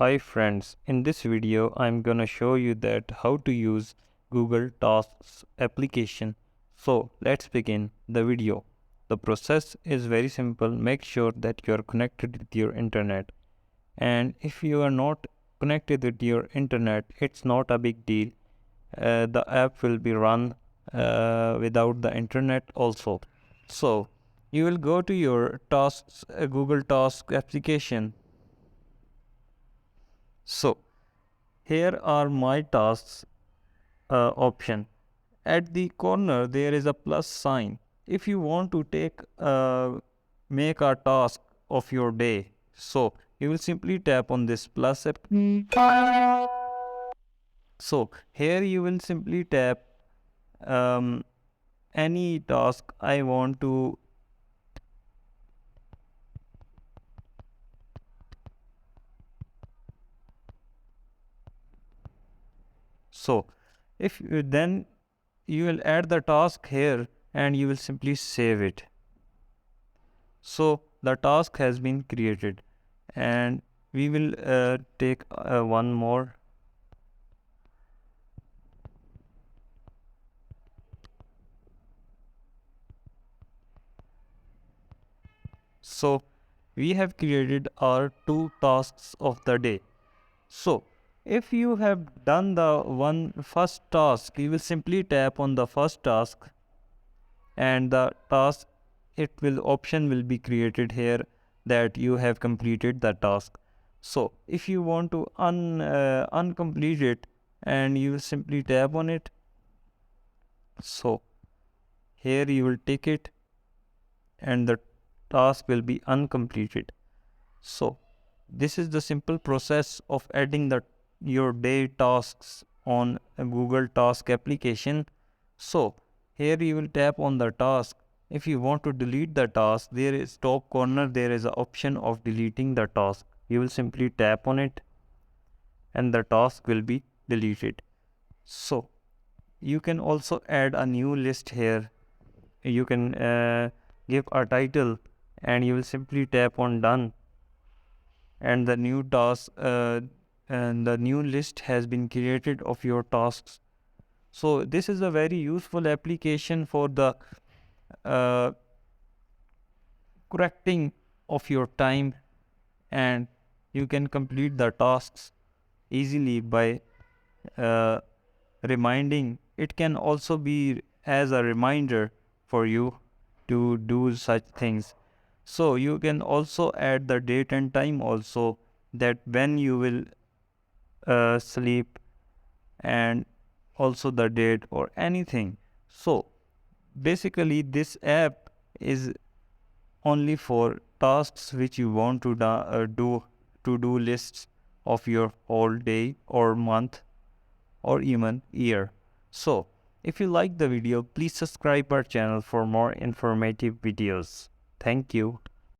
Hi friends, in this video I'm gonna show you that how to use Google Tasks application. So let's begin the video. The process is very simple. Make sure that you are connected with your internet, and if you are not connected with your internet, it's not a big deal. The app will be run without the internet also. So you will go to your tasks Google Task application. So here are my tasks option. At the corner there is a plus sign. If you want to make a task of your day, so you will simply tap on this plus app. So here you will simply tap any task I want to. So if you, then you will add the task here and you will simply save it. So the task has been created, and we will take one more. So we have created our two tasks of the day. So if you have done the first task, you will simply tap on the first task, and the task option will be created here that you have completed the task. So if you want to uncomplete it, and you will simply tap on it. So here you will tick it and the task will be uncompleted. So this is the simple process of adding your day tasks on a Google Task application. So here you will tap on the task. If you want to delete the task, there is top corner, there is an option of deleting the task. You will simply tap on it and the task will be deleted. So you can also add a new list here. You can give a title and you will simply tap on done, and the new task and the new list has been created of your tasks. So this is a very useful application for the uh, correcting of your time, and you can complete the tasks easily by uh, reminding. It can also be as a reminder for you to do such things. So you can also add the date and time also, that when you will sleep, and also the date or anything. So basically this app is only for tasks which you want to do, to-do lists of your whole day or month or even year. So if you like the video, please subscribe our channel for more informative videos. Thank you.